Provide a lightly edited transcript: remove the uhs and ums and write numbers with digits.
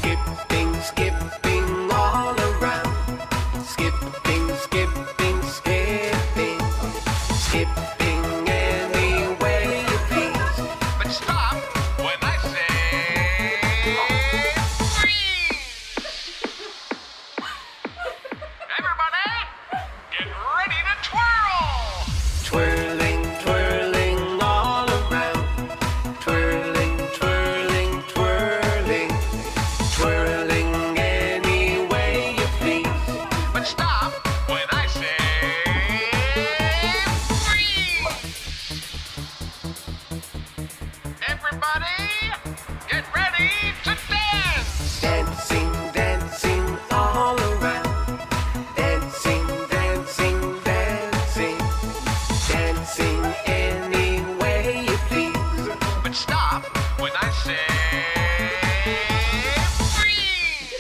Skipping, skipping all around. Skipping, skipping, skipping. Skipping any way you please. But stop when I say freeze! Everybody, get ready to twirl! Twirling, twirling all around. Twirling, twirling, twirling. Twirling any way you please. But stop when I say freeze! Everybody, get ready to dance! Dancing, dancing all around. Dancing, dancing, dancing. Dancing any way you please. But stop when I say freeze!